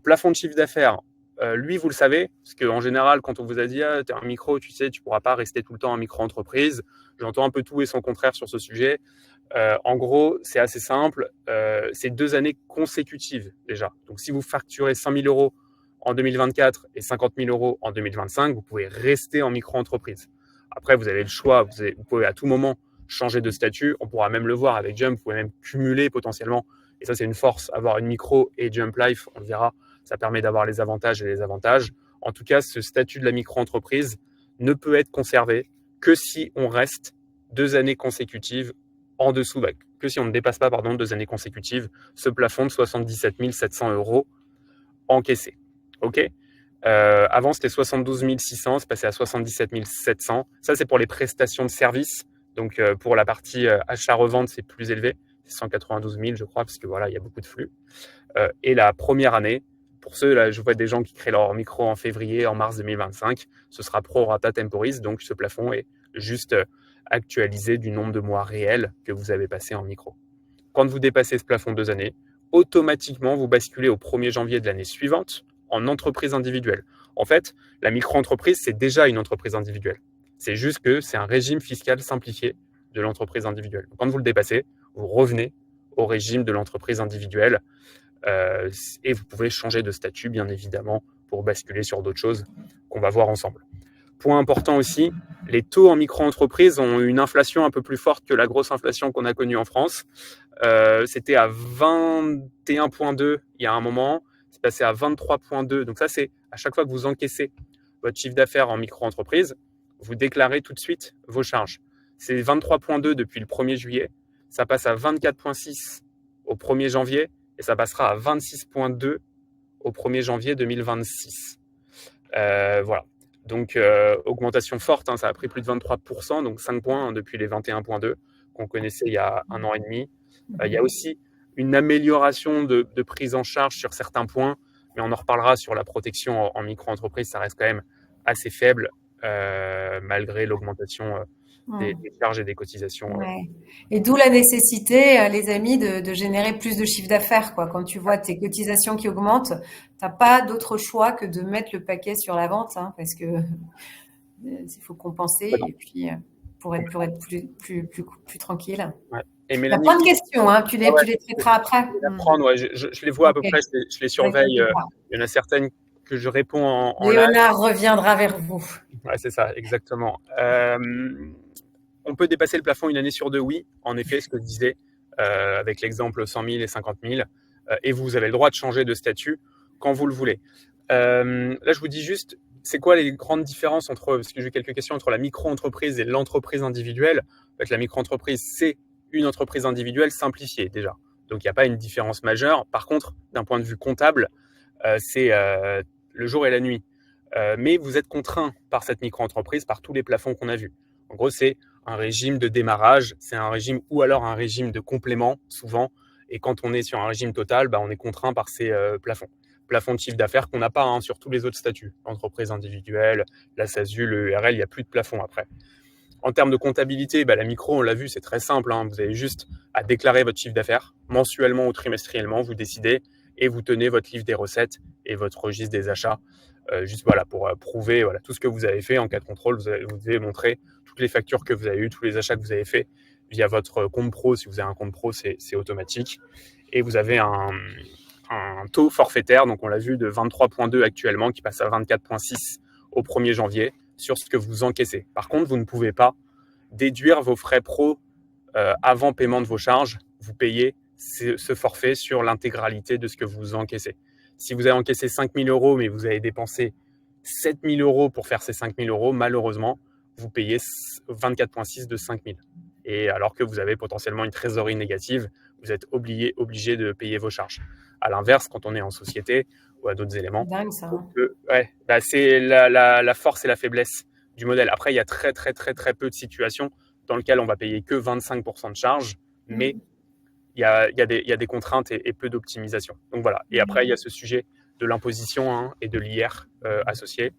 Plafond de chiffre d'affaires. Lui, vous le savez, parce qu'en général, quand on vous a dit ah, tu es un micro, tu sais, tu ne pourras pas rester tout le temps en micro-entreprise, j'entends un peu tout et son contraire sur ce sujet. En gros, c'est assez simple. C'est 2 années consécutives déjà. Donc, si vous facturez 5 000 € en 2024 et 50 000 € en 2025, vous pouvez rester en micro-entreprise. Après, vous avez le choix. Vous pouvez à tout moment changer de statut. On pourra même le voir avec Jump, vous pouvez même cumuler potentiellement. Et ça, c'est une force, avoir une micro et Jump Life, on le verra, ça permet d'avoir les avantages et les avantages. En tout cas, ce statut de la micro-entreprise ne peut être conservé que si on reste 2 années consécutives en dessous, que si on ne dépasse pas 2 années consécutives ce plafond de 77 700 € encaissés. Ok. Avant, c'était 72 600, c'est passé à 77 700. Ça, c'est pour les prestations de services. Donc, pour la partie achat-revente, c'est plus élevé. C'est 192 000, je crois, parce que voilà, il y a beaucoup de flux. Et la première année, pour ceux, là, je vois des gens qui créent leur micro en février, en mars 2025, ce sera pro rata temporis. Donc, ce plafond est juste actualisé du nombre de mois réels que vous avez passé en micro. Quand vous dépassez ce plafond 2 années, automatiquement, vous basculez au 1er janvier de l'année suivante en entreprise individuelle. En fait, la micro-entreprise, c'est déjà une entreprise individuelle. C'est juste que c'est un régime fiscal simplifié de l'entreprise individuelle. Quand vous le dépassez, vous revenez au régime de l'entreprise individuelle et vous pouvez changer de statut, bien évidemment, pour basculer sur d'autres choses qu'on va voir ensemble. Point important aussi, les taux en micro-entreprise ont une inflation un peu plus forte que la grosse inflation qu'on a connue en France. C'était à 21,2 il y a un moment, c'est passé à 23,2. Donc ça, c'est à chaque fois que vous encaissez votre chiffre d'affaires en micro-entreprise, vous déclarez tout de suite vos charges. C'est 23,2 depuis le 1er juillet, ça passe à 24,6 au 1er janvier et ça passera à 26,2 au 1er janvier 2026. Voilà. Donc, augmentation forte, ça a pris plus de 23%, donc 5 points depuis les 21,2 qu'on connaissait il y a 1 an et demi. Il y a aussi une amélioration de prise en charge sur certains points, mais on en reparlera sur la protection en micro-entreprise, ça reste quand même assez faible malgré l'augmentation des charges et des cotisations. Ouais. Et d'où la nécessité, les amis, de générer plus de chiffre d'affaires, quoi. Quand tu vois tes cotisations qui augmentent, t'as pas d'autre choix que de mettre le paquet sur la vente, parce que il faut compenser et puis pour être plus tranquille. Ouais. Et Mélanie, il y a plein de questions, tu les traiteras après. Je les vois à peu près, je les surveille. Il y en a certaines que je réponds en Léonard reviendra vers vous. Ouais, c'est ça, exactement. On peut dépasser le plafond 1 année sur 2, oui. En effet, ce que je disais, avec l'exemple 100 000 et 50 000. Et vous avez le droit de changer de statut quand vous le voulez. Là, je vous dis juste, c'est quoi les grandes différences parce que j'ai quelques questions, entre la micro-entreprise et l'entreprise individuelle. En fait, la micro-entreprise, c'est une entreprise individuelle simplifiée déjà. Donc, il n'y a pas une différence majeure. Par contre, d'un point de vue comptable, c'est le jour et la nuit. Mais vous êtes contraint par cette micro-entreprise, par tous les plafonds qu'on a vus. En gros, c'est un régime de démarrage, c'est un régime ou alors un régime de complément, souvent. Et quand on est sur un régime total, on est contraint par ces plafonds. Plafond de chiffre d'affaires qu'on n'a pas sur tous les autres statuts. L'entreprise individuelle, la SASU, le EURL, il n'y a plus de plafond après. En termes de comptabilité, la micro, on l'a vu, c'est très simple. Vous avez juste à déclarer votre chiffre d'affaires mensuellement ou trimestriellement, vous décidez, et vous tenez votre livre des recettes et votre registre des achats. Juste pour prouver tout ce que vous avez fait. En cas de contrôle, vous devez montrer toutes les factures que vous avez eues, tous les achats que vous avez faits via votre compte pro. Si vous avez un compte pro, c'est automatique. Et vous avez un taux forfaitaire, donc on l'a vu, de 23,2 actuellement, qui passe à 24,6 au 1er janvier sur ce que vous encaissez. Par contre, vous ne pouvez pas déduire vos frais pro avant paiement de vos charges. Vous payez ce forfait sur l'intégralité de ce que vous encaissez. Si vous avez encaissé 5 000 €, mais vous avez dépensé 7 000 € pour faire ces 5 000 €, malheureusement, vous payez 24,6 de 5 000. Et alors que vous avez potentiellement une trésorerie négative, vous êtes obligé de payer vos charges. À l'inverse, quand on est en société ou à d'autres éléments, dingue, ça. c'est la force et la faiblesse du modèle. Après, il y a très, très, très, très peu de situations dans lesquelles on va payer que 25% de charges, mais il y a des contraintes et peu d'optimisation. Donc voilà. Et après, il y a ce sujet de l'imposition et de l'IR associé.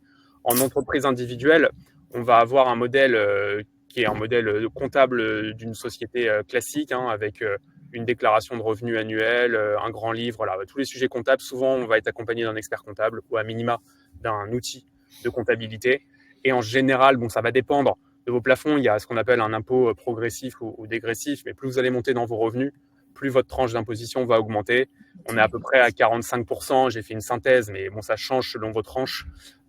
En entreprise individuelle, on va avoir un modèle qui est un modèle comptable d'une société classique, avec une déclaration de revenus annuelle, un grand livre. Tous les sujets comptables, souvent, on va être accompagné d'un expert comptable ou à minima d'un outil de comptabilité. Et en général, ça va dépendre de vos plafonds. Il y a ce qu'on appelle un impôt progressif ou dégressif, mais plus vous allez monter dans vos revenus, plus votre tranche d'imposition va augmenter. On est à peu près à 45%. J'ai fait une synthèse, mais ça change selon vos tranches.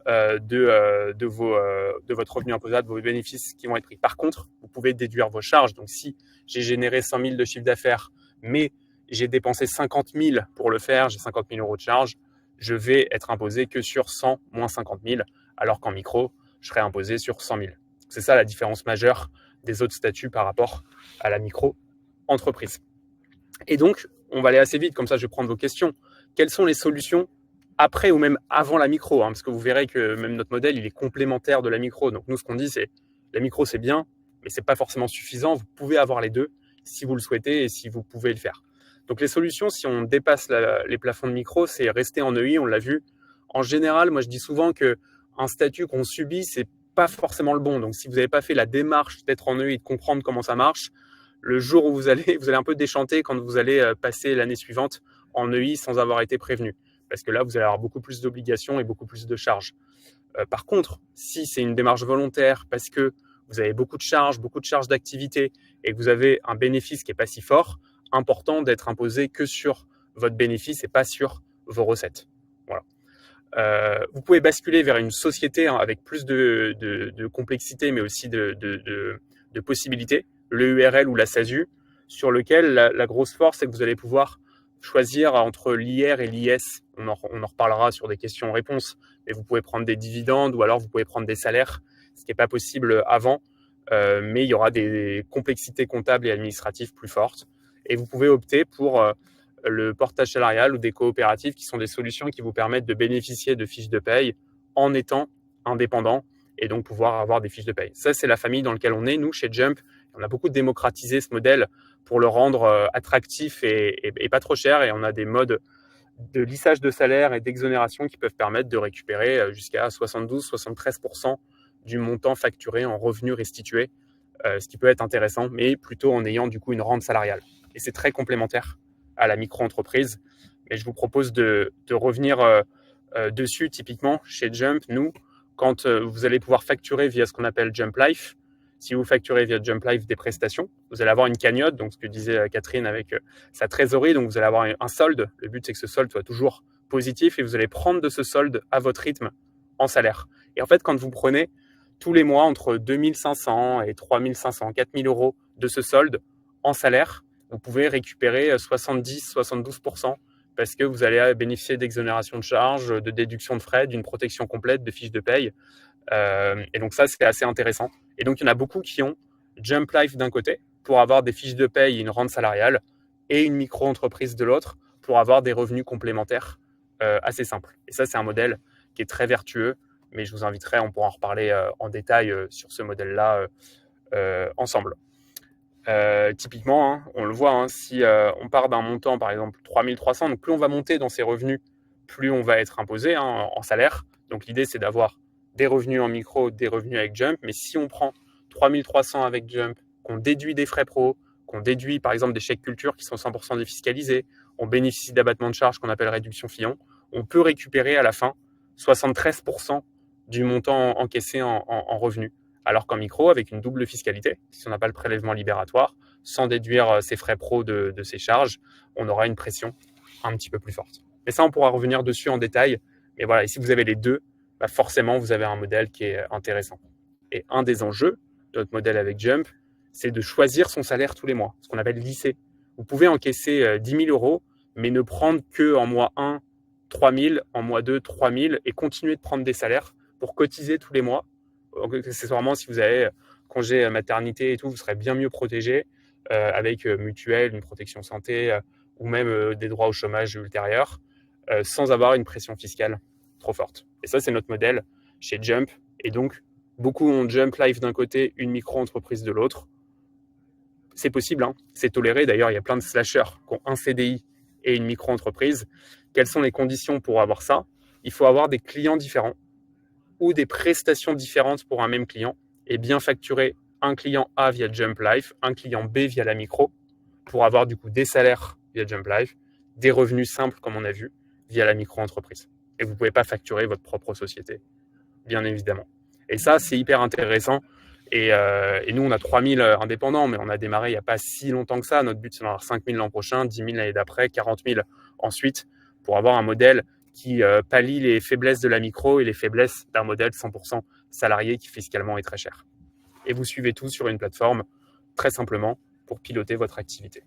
de votre revenu imposable, de vos bénéfices qui vont être pris. Par contre, vous pouvez déduire vos charges. Donc, si j'ai généré 100 000 de chiffre d'affaires, mais j'ai dépensé 50 000 pour le faire, j'ai 50 000 euros de charges, je vais être imposé que sur 100 moins 50 000, alors qu'en micro, je serai imposé sur 100 000. C'est ça la différence majeure des autres statuts par rapport à la micro-entreprise. Et donc, on va aller assez vite, comme ça je vais prendre vos questions. Quelles sont les solutions après ou même avant la micro, parce que vous verrez que même notre modèle, il est complémentaire de la micro. Donc nous, ce qu'on dit, c'est la micro, c'est bien, mais c'est pas forcément suffisant. Vous pouvez avoir les deux si vous le souhaitez et si vous pouvez le faire. Donc les solutions, si on dépasse les plafonds de micro, c'est rester en EI, on l'a vu. En général, moi je dis souvent qu'un statut qu'on subit, c'est pas forcément le bon. Donc si vous n'avez pas fait la démarche d'être en EI et de comprendre comment ça marche, le jour où vous allez un peu déchanter quand vous allez passer l'année suivante en EI sans avoir été prévenu. Parce que là, vous allez avoir beaucoup plus d'obligations et beaucoup plus de charges. Par contre, si c'est une démarche volontaire parce que vous avez beaucoup de charges d'activité et que vous avez un bénéfice qui n'est pas si fort, important d'être imposé que sur votre bénéfice et pas sur vos recettes. Voilà. Vous pouvez basculer vers une société avec plus de complexité, mais aussi de possibilités, le URL ou la SASU, sur lequel la grosse force, c'est que vous allez pouvoir choisir entre l'IR et l'IS. On en reparlera sur des questions-réponses, mais vous pouvez prendre des dividendes ou alors vous pouvez prendre des salaires, ce qui n'est pas possible avant, mais il y aura des complexités comptables et administratives plus fortes. Et vous pouvez opter pour le portage salarial ou des coopératives qui sont des solutions qui vous permettent de bénéficier de fiches de paye en étant indépendant et donc pouvoir avoir des fiches de paye. Ça, c'est la famille dans laquelle on est, nous, chez Jump. On a beaucoup démocratisé ce modèle pour le rendre attractif et pas trop cher. Et on a des modes de lissage de salaire et d'exonération qui peuvent permettre de récupérer jusqu'à 72-73% du montant facturé en revenus restitués, ce qui peut être intéressant, mais plutôt en ayant du coup une rente salariale. Et c'est très complémentaire à la micro-entreprise. Mais je vous propose de revenir dessus. Typiquement, chez Jump, nous, quand vous allez pouvoir facturer via ce qu'on appelle Jump Life, si vous facturez via Jump Life des prestations, vous allez avoir une cagnotte, donc ce que disait Catherine avec sa trésorerie, donc vous allez avoir un solde. Le but, c'est que ce solde soit toujours positif et vous allez prendre de ce solde à votre rythme en salaire. Et en fait, quand vous prenez tous les mois entre 2500 et 3500, 4000 euros de ce solde en salaire, vous pouvez récupérer 70-72% parce que vous allez bénéficier d'exonération de charges, de déduction de frais, d'une protection complète, de fiches de paye. Et donc ça, c'est assez intéressant. Et donc, il y en a beaucoup qui ont Jump Life d'un côté pour avoir des fiches de paye et une rente salariale et une micro-entreprise de l'autre pour avoir des revenus complémentaires assez simples. Et ça, c'est un modèle qui est très vertueux, mais je vous inviterai, on pourra en reparler en détail sur ce modèle-là ensemble. Typiquement, on le voit, si on part d'un montant, par exemple 3300, donc plus on va monter dans ses revenus, plus on va être imposé en salaire. Donc l'idée, c'est d'avoir des revenus en micro, des revenus avec Jump. Mais si on prend 3300 avec Jump, qu'on déduit des frais pro, qu'on déduit par exemple des chèques culture qui sont 100% défiscalisés, on bénéficie d'abattement de charges qu'on appelle réduction Fillon, on peut récupérer à la fin 73% du montant encaissé en revenus. Alors qu'en micro, avec une double fiscalité, si on n'a pas le prélèvement libératoire, sans déduire ses frais pro de ses charges, on aura une pression un petit peu plus forte. Mais ça, on pourra revenir dessus en détail. Mais voilà, et si vous avez les deux, forcément, vous avez un modèle qui est intéressant. Et un des enjeux de notre modèle avec Jump, c'est de choisir son salaire tous les mois, ce qu'on appelle lisser. Vous pouvez encaisser 10 000 euros, mais ne prendre qu'en mois 1, 3 000, en mois 2, 3 000, et continuer de prendre des salaires pour cotiser tous les mois. Accessoirement, si vous avez congé maternité et tout, vous serez bien mieux protégé avec mutuelle, une protection santé ou même des droits au chômage ultérieurs sans avoir une pression fiscale trop forte. Et ça, c'est notre modèle chez Jump. Et donc, beaucoup ont Jump Life d'un côté, une micro-entreprise de l'autre. C'est possible, c'est toléré. D'ailleurs, il y a plein de slashers qui ont un CDI et une micro-entreprise. Quelles sont les conditions pour avoir ça? Il faut avoir des clients différents ou des prestations différentes pour un même client et bien facturer un client A via Jump Life, un client B via la micro pour avoir du coup des salaires via Jump Life, des revenus simples comme on a vu via la micro-entreprise. Et vous ne pouvez pas facturer votre propre société, bien évidemment. Et ça, c'est hyper intéressant. Et nous, on a 3000 indépendants, mais on a démarré il n'y a pas si longtemps que ça. Notre but, c'est d'en avoir 5000 l'an prochain, 10 000 l'année d'après, 40 000 ensuite, pour avoir un modèle qui pallie les faiblesses de la micro et les faiblesses d'un modèle 100% salarié qui fiscalement est très cher. Et vous suivez tout sur une plateforme, très simplement, pour piloter votre activité.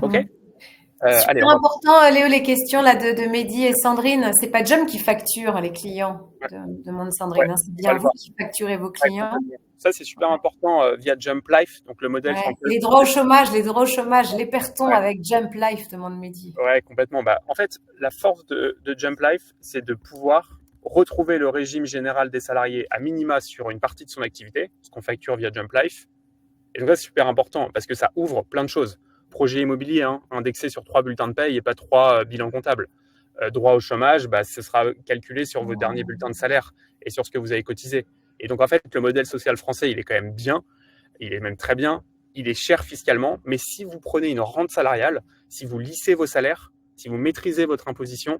OK. Super important, Léo, les questions là de Mehdi et Sandrine. C'est pas Jump qui facture les clients, demande Sandrine. Ouais, c'est bien vous qui facturez vos clients. Ça, c'est super important via Jump Life, donc le modèle. Les droits au chômage, les perd-on avec Jump Life, demande Mehdi. Ouais, complètement. En fait, la force de Jump Life, c'est de pouvoir retrouver le régime général des salariés à minima sur une partie de son activité, ce qu'on facture via Jump Life. Et donc ça, c'est super important parce que ça ouvre plein de choses. Projet immobilier, indexé sur 3 bulletins de paye et pas 3 bilans comptables. Droit au chômage, ce sera calculé sur vos derniers bulletins de salaire et sur ce que vous avez cotisé. Et donc, en fait, le modèle social français, il est quand même bien. Il est même très bien. Il est cher fiscalement. Mais si vous prenez une rente salariale, si vous lissez vos salaires, si vous maîtrisez votre imposition,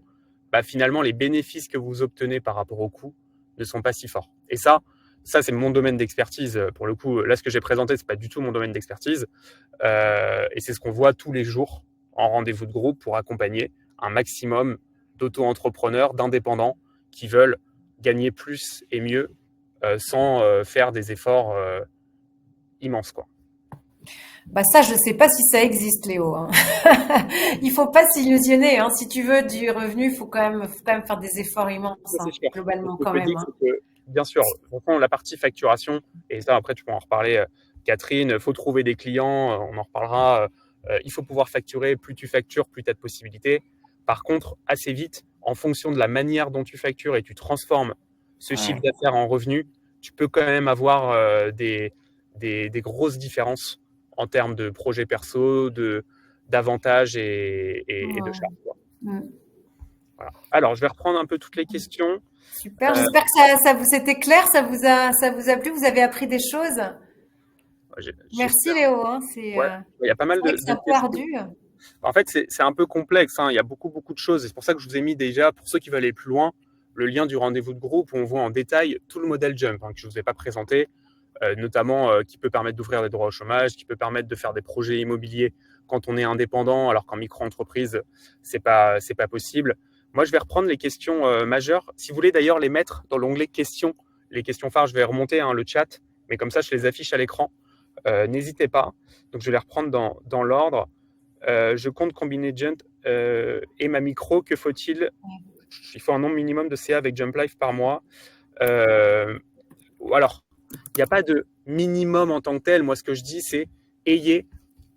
finalement, les bénéfices que vous obtenez par rapport aux coûts ne sont pas si forts. Et ça, c'est mon domaine d'expertise. Pour le coup, là, ce que j'ai présenté, c'est pas du tout mon domaine d'expertise. Et c'est ce qu'on voit tous les jours en rendez-vous de groupe pour accompagner un maximum d'auto-entrepreneurs, d'indépendants qui veulent gagner plus et mieux sans faire des efforts immenses, quoi. Ça, je ne sais pas si ça existe, Léo. Il faut pas s'illusionner. Si tu veux du revenu, il faut quand même faire des efforts immenses, globalement, quand même. Bien sûr, la partie facturation, et ça, après, tu peux en reparler, Catherine, il faut trouver des clients, on en reparlera. Il faut pouvoir facturer. Plus tu factures, plus tu as de possibilités. Par contre, assez vite, en fonction de la manière dont tu factures et tu transformes ce chiffre d'affaires en revenu, tu peux quand même avoir des grosses différences en termes de projets perso, d'avantages et de charges. Voilà. Alors, je vais reprendre un peu toutes les questions. Super, j'espère que ça vous était clair, ça vous a plu, vous avez appris des choses. Merci Léo. Il y a pas mal de questions. Ardu. En fait, c'est un peu complexe. Il y a beaucoup de choses. Et c'est pour ça que je vous ai mis déjà, pour ceux qui veulent aller plus loin, le lien du rendez-vous de groupe où on voit en détail tout le modèle Jump que je ne vous ai pas présenté, notamment qui peut permettre d'ouvrir des droits au chômage, qui peut permettre de faire des projets immobiliers quand on est indépendant, alors qu'en micro-entreprise, c'est pas possible. Moi, je vais reprendre les questions majeures. Si vous voulez d'ailleurs les mettre dans l'onglet questions, les questions phares, je vais remonter le chat, mais comme ça, je les affiche à l'écran. N'hésitez pas. Donc, je vais les reprendre dans l'ordre. Je compte combiner Jump et ma micro. Que faut-il ? Il faut un nombre minimum de CA avec Jump Life par mois. Alors, il n'y a pas de minimum en tant que tel. Moi, ce que je dis, c'est ayez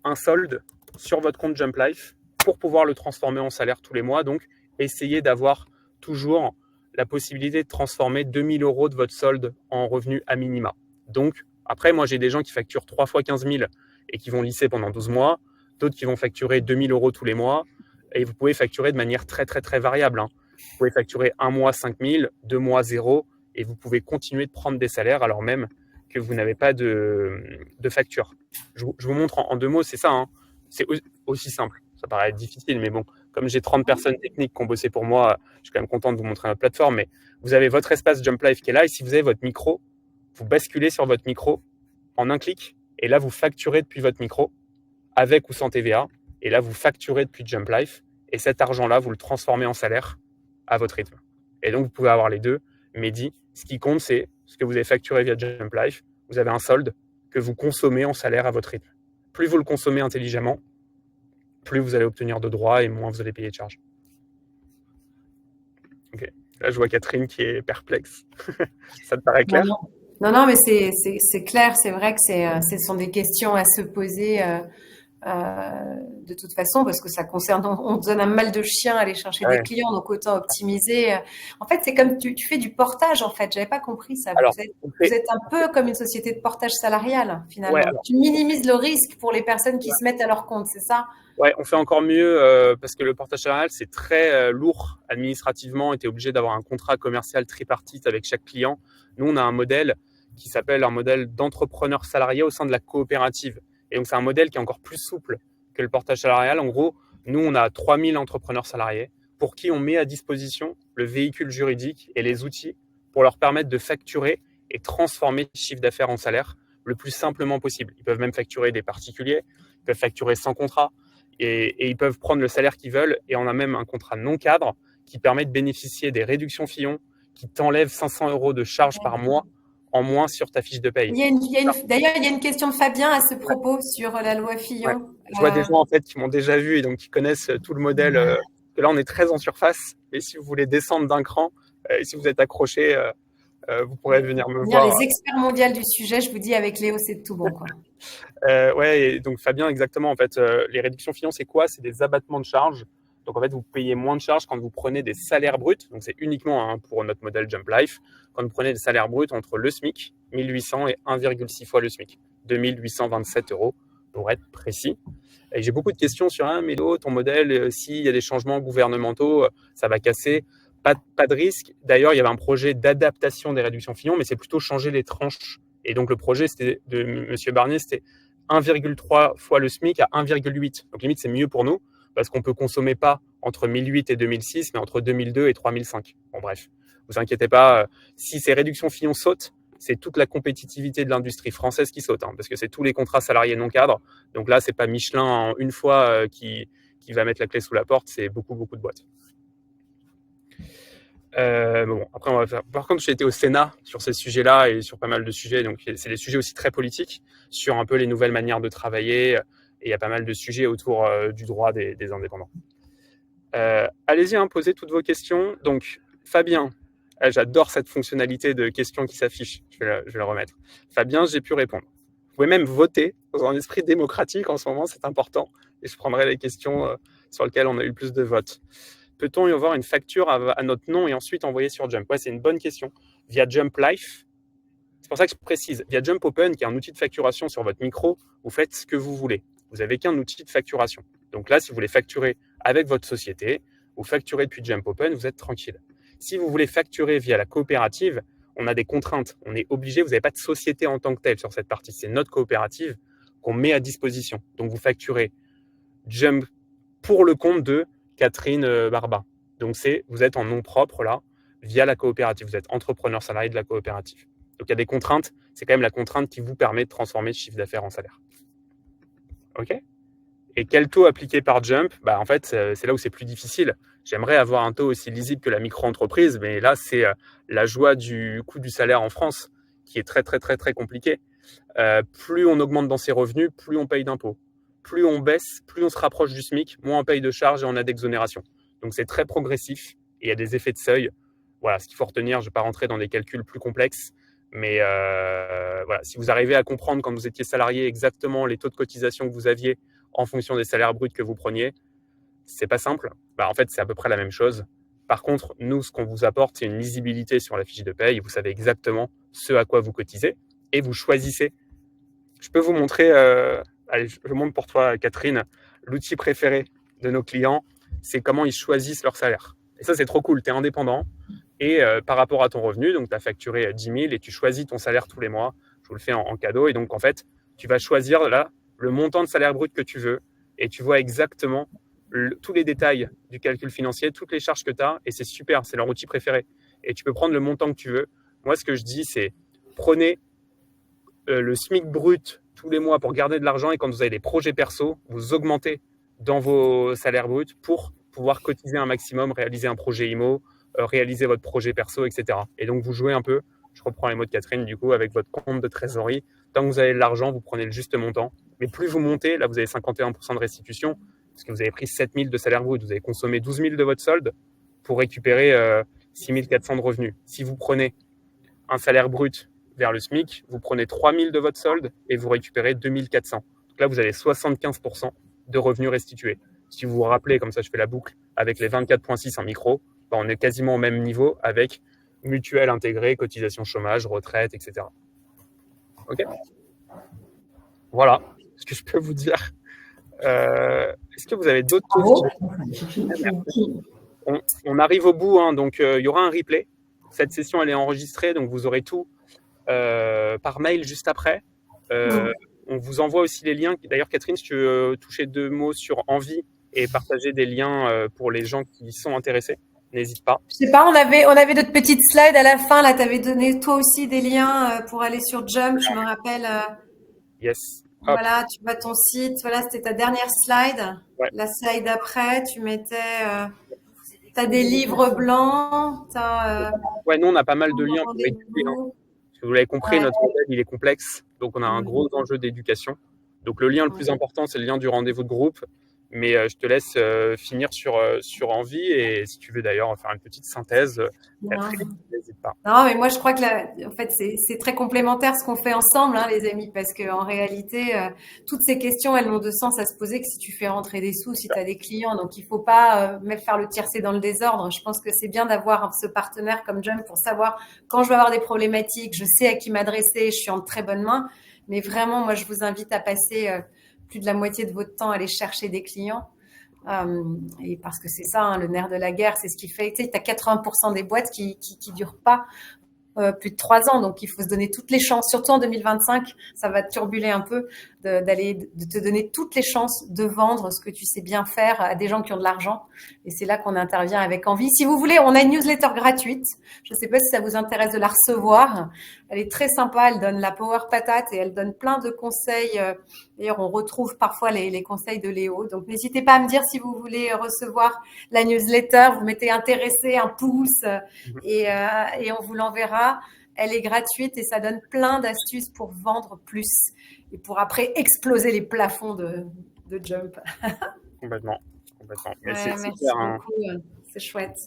un solde sur votre compte Jump Life pour pouvoir le transformer en salaire tous les mois. Donc, essayez d'avoir toujours la possibilité de transformer 2 000 € de votre solde en revenu à minima. Donc, après, moi, j'ai des gens qui facturent 3 fois 15 000 et qui vont lisser pendant 12 mois. D'autres qui vont facturer 2 000 € tous les mois. Et vous pouvez facturer de manière très, très, très variable. Vous pouvez facturer un mois 5 000, 2 mois 0. Et vous pouvez continuer de prendre des salaires alors même que vous n'avez pas de facture. Je vous montre en 2 mots, c'est ça. C'est aussi simple. Ça paraît difficile, mais bon, comme j'ai 30 personnes techniques qui ont bossé pour moi, je suis quand même content de vous montrer notre plateforme. Mais vous avez votre espace Jump Life qui est là. Et si vous avez votre micro, vous basculez sur votre micro en un clic. Et là, vous facturez depuis votre micro, avec ou sans TVA. Et là, vous facturez depuis Jump Life. Et cet argent-là, vous le transformez en salaire à votre rythme. Et donc, vous pouvez avoir les deux. Mehdi, ce qui compte, c'est ce que vous avez facturé via Jump Life. Vous avez un solde que vous consommez en salaire à votre rythme. Plus vous le consommez intelligemment, plus vous allez obtenir de droits et moins vous allez payer de charges. Ok. Là, je vois Catherine qui est perplexe. Ça te paraît clair ? Non, mais c'est clair. C'est vrai que ce sont des questions à se poser de toute façon, parce que ça concerne, on donne un mal de chien à aller chercher des clients, donc autant optimiser. En fait, c'est comme tu fais du portage, en fait. J'avais pas compris ça. Alors, vous êtes un peu comme une société de portage salarial, finalement. Tu minimises le risque pour les personnes qui se mettent à leur compte, c'est ça ? Ouais, on fait encore mieux parce que le portage salarial, c'est très lourd administrativement et tu es obligé d'avoir un contrat commercial tripartite avec chaque client. Nous, on a un modèle qui s'appelle un modèle d'entrepreneur salarié au sein de la coopérative. Et donc, c'est un modèle qui est encore plus souple que le portage salarial. En gros, nous, on a 3000 entrepreneurs salariés pour qui on met à disposition le véhicule juridique et les outils pour leur permettre de facturer et transformer le chiffre d'affaires en salaire le plus simplement possible. Ils peuvent même facturer des particuliers, ils peuvent facturer sans contrat et ils peuvent prendre le salaire qu'ils veulent. Et on a même un contrat non cadre qui permet de bénéficier des réductions Fillon qui t'enlèvent 500 € de charges par mois en moins sur ta fiche de paye. D'ailleurs, il y a une question de Fabien à ce propos sur la loi Fillon. Ouais. Je vois des gens en fait qui m'ont déjà vu et donc qui connaissent tout le modèle. Que là, on est très en surface. Et si vous voulez descendre d'un cran, et si vous êtes accroché, vous pourrez venir me voir. Les experts mondiaux du sujet, je vous dis, avec Léo, c'est tout bon, quoi. Ouais, et donc Fabien, exactement. En fait, les réductions Fillon, c'est quoi? C'est des abattements de charges. Donc en fait, vous payez moins de charges quand vous prenez des salaires bruts. Donc c'est uniquement pour notre modèle Jump Life. Quand vous prenez des salaires bruts entre le SMIC, 1800 et 1,6 fois le SMIC, 2827 € pour être précis. Et j'ai beaucoup de questions sur Mélo, ton modèle, s'il y a des changements gouvernementaux, ça va casser. Pas de risque. D'ailleurs, il y avait un projet d'adaptation des réductions Fillon, mais c'est plutôt changer les tranches. Et donc le projet de M. Barnier, c'était 1,3 fois le SMIC à 1,8. Donc limite, c'est mieux pour nous parce qu'on peut consommer pas entre 1008 et 2006, mais entre 2002 et 3005. Bon bref, vous inquiétez pas. Si ces réductions Fillon sautent, c'est toute la compétitivité de l'industrie française qui saute, parce que c'est tous les contrats salariés non cadres. Donc là, c'est pas Michelin en une fois qui va mettre la clé sous la porte, c'est beaucoup de boîtes. Bon, après, on va faire. Par contre, j'ai été au Sénat sur ces sujets-là et sur pas mal de sujets. Donc, c'est des sujets aussi très politiques sur un peu les nouvelles manières de travailler. Et il y a pas mal de sujets autour du droit des indépendants. Allez-y, posez toutes vos questions. Donc, Fabien, j'adore cette fonctionnalité de questions qui s'affiche. Je vais la remettre. Fabien, j'ai pu répondre. Vous pouvez même voter dans un esprit démocratique en ce moment, c'est important. Et je prendrai les questions sur lesquelles on a eu le plus de votes. Peut-on y avoir une facture à notre nom et ensuite envoyer sur Jump? Ouais, c'est une bonne question. Via Jump Life, c'est pour ça que je précise. Via Jump Open, qui est un outil de facturation sur votre micro, vous faites ce que vous voulez. Vous n'avez qu'un outil de facturation. Donc là, si vous voulez facturer avec votre société, ou facturer depuis Jump Open, vous êtes tranquille. Si vous voulez facturer via la coopérative, on a des contraintes. On est obligé, vous n'avez pas de société en tant que telle sur cette partie. C'est notre coopérative qu'on met à disposition. Donc vous facturez Jump pour le compte de Catherine Barba. Donc vous êtes en nom propre là, via la coopérative. Vous êtes entrepreneur salarié de la coopérative. Donc il y a des contraintes. C'est quand même la contrainte qui vous permet de transformer ce chiffre d'affaires en salaire. OK? Et quel taux appliqué par Jump? En fait, c'est là où c'est plus difficile. J'aimerais avoir un taux aussi lisible que la micro-entreprise, mais là, c'est la joie du coût du salaire en France qui est très, très, très, très compliqué. Plus on augmente dans ses revenus, plus on paye d'impôts. Plus on baisse, plus on se rapproche du SMIC, moins on paye de charges et on a d'exonération. Donc, c'est très progressif et il y a des effets de seuil. Voilà, ce qu'il faut retenir, je ne vais pas rentrer dans des calculs plus complexes, mais voilà, si vous arrivez à comprendre quand vous étiez salarié exactement les taux de cotisation que vous aviez en fonction des salaires bruts que vous preniez, c'est pas simple. En fait, c'est à peu près la même chose. Par contre, nous, ce qu'on vous apporte, c'est une lisibilité sur la fiche de paye. Vous savez exactement ce à quoi vous cotisez et vous choisissez. Je peux vous montrer, allez, je montre pour toi, Catherine, l'outil préféré de nos clients, c'est comment ils choisissent leur salaire. Et ça, c'est trop cool. Tu es indépendant et par rapport à ton revenu, donc tu as facturé 10 000 et tu choisis ton salaire tous les mois. Je vous le fais en cadeau. Et donc, en fait, tu vas choisir là le montant de salaire brut que tu veux et tu vois exactement tous les détails du calcul financier, toutes les charges que tu as et c'est super, c'est leur outil préféré. Et tu peux prendre le montant que tu veux. Moi, ce que je dis, c'est prenez le SMIC brut tous les mois pour garder de l'argent et quand vous avez des projets perso, vous augmentez dans vos salaires bruts pour pouvoir cotiser un maximum, réaliser un projet IMO, réaliser votre projet perso, etc. Et donc, vous jouez un peu, je reprends les mots de Catherine, du coup, avec votre compte de trésorerie. Tant que vous avez de l'argent, vous prenez le juste montant. Mais plus vous montez, là, vous avez 51% de restitution, parce que vous avez pris 7 000 de salaire brut. Vous avez consommé 12 000 de votre solde pour récupérer 6 400 de revenus. Si vous prenez un salaire brut vers le SMIC, vous prenez 3 000 de votre solde et vous récupérez 2 400. Donc là, vous avez 75% de revenus restitués. Si vous vous rappelez, comme ça je fais la boucle, avec les 24,6 en micro, on est quasiment au même niveau avec mutuelle intégrée, cotisation chômage, retraite, etc. OK ? Voilà ce que je peux vous dire. Est-ce que vous avez d'autres questions ? On arrive au bout, donc il y aura un replay. Cette session, elle est enregistrée, donc vous aurez tout par mail juste après. On vous envoie aussi les liens. D'ailleurs, Catherine, si tu veux toucher 2 mots sur Envie et partager des liens pour les gens qui sont intéressés, n'hésite pas. Je sais pas, on avait d'autres petites slides à la fin. Là, tu avais donné toi aussi des liens pour aller sur Jump, je me rappelle. Yes. Hop. Voilà, tu vois ton site. Voilà, c'était ta dernière slide. Ouais. La slide d'après, tu mettais as des livres blancs, Ouais, nous, on a pas mal de liens pour éduquer. rendez-vous. Parce que vous l'avez compris, Ouais. notre modèle, il est complexe. Donc, on a un gros enjeu d'éducation. Donc, le lien le plus important, c'est le lien du rendez-vous de groupe. Mais je te laisse finir sur envie. Et si tu veux d'ailleurs faire une petite synthèse, Catherine, n'hésite pas. Non, mais moi je crois que en fait c'est très complémentaire ce qu'on fait ensemble, hein, les amis, parce que en réalité toutes ces questions elles n'ont de sens à se poser que si tu fais rentrer des sous, si tu as des clients. Donc il faut pas même faire le tiercé dans le désordre. Je pense que c'est bien d'avoir ce partenaire comme Jump pour savoir quand je vais avoir des problématiques, je sais à qui m'adresser, je suis en très bonnes mains. Mais vraiment, moi je vous invite à passer plus de la moitié de votre temps à aller chercher des clients. Et parce que c'est ça, hein, le nerf de la guerre, c'est ce qui fait, tu sais, tu as 80% des boîtes qui durent pas plus de 3 ans. Donc, il faut se donner toutes les chances, surtout en 2025, ça va te turbuler un peu, de te donner toutes les chances de vendre ce que tu sais bien faire à des gens qui ont de l'argent. Et c'est là qu'on intervient avec envie. Si vous voulez, on a une newsletter gratuite. Je ne sais pas si ça vous intéresse de la recevoir. Elle est très sympa. Elle donne la power patate et elle donne plein de conseils. D'ailleurs, on retrouve parfois les conseils de Léo. Donc, n'hésitez pas à me dire si vous voulez recevoir la newsletter. Vous mettez intéressé, un pouce et on vous l'enverra. Elle est gratuite et ça donne plein d'astuces pour vendre plus et pour après exploser les plafonds de Jump. Complètement. Mais Ouais, merci beaucoup. C'est chouette.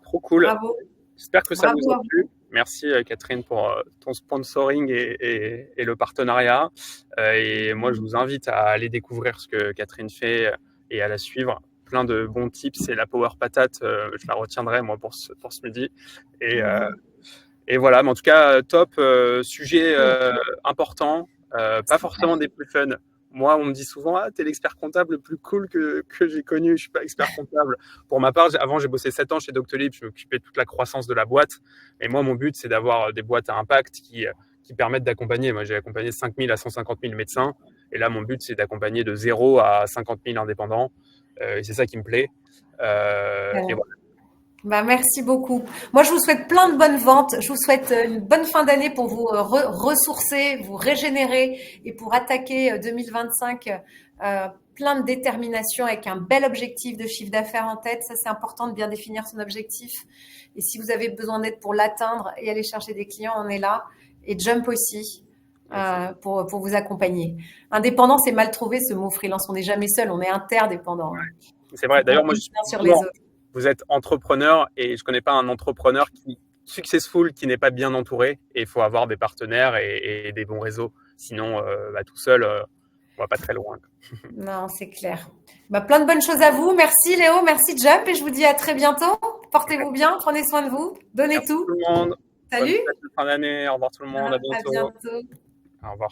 Trop cool. Bravo. J'espère que ça vous a plu. Merci Catherine pour ton sponsoring et le partenariat. Et moi, je vous invite à aller découvrir ce que Catherine fait et à la suivre. Plein de bons tips et la power patate, je la retiendrai moi pour ce midi. Et voilà, mais en tout cas, top, sujet important, pas forcément des plus fun. Moi, on me dit souvent, ah, t'es l'expert comptable le plus cool que j'ai connu. Je suis pas expert comptable. Pour ma part, avant, j'ai bossé 7 ans chez Doctolib. Je m'occupais de toute la croissance de la boîte. Et moi, mon but, c'est d'avoir des boîtes à impact qui permettent d'accompagner. Moi, j'ai accompagné 5 000 à 150 000 médecins. Et là, mon but, c'est d'accompagner de 0 à 50 000 indépendants. Et c'est ça qui me plaît. Et voilà. Bah, merci beaucoup. Moi, je vous souhaite plein de bonnes ventes. Je vous souhaite une bonne fin d'année pour vous ressourcer, vous régénérer et pour attaquer 2025 plein de détermination avec un bel objectif de chiffre d'affaires en tête. Ça, c'est important de bien définir son objectif. Et si vous avez besoin d'aide pour l'atteindre et aller chercher des clients, on est là. Et Jump aussi. Pour vous accompagner. Indépendant, c'est mal trouvé ce mot freelance. On n'est jamais seul, on est interdépendant. Ouais. C'est vrai. D'ailleurs, moi, je suis sur les autres. Vous êtes entrepreneur et je connais pas un entrepreneur successful qui n'est pas bien entouré. Et il faut avoir des partenaires et des bons réseaux. Sinon, tout seul, on va pas très loin. Non, c'est clair. Plein de bonnes choses à vous. Merci Léo, merci Jump et je vous dis à très bientôt. Portez-vous bien, prenez soin de vous, donnez merci tout. Tout le monde. Salut. Bonne fin d'année. Au revoir tout le monde. À bientôt. À bientôt. Au revoir.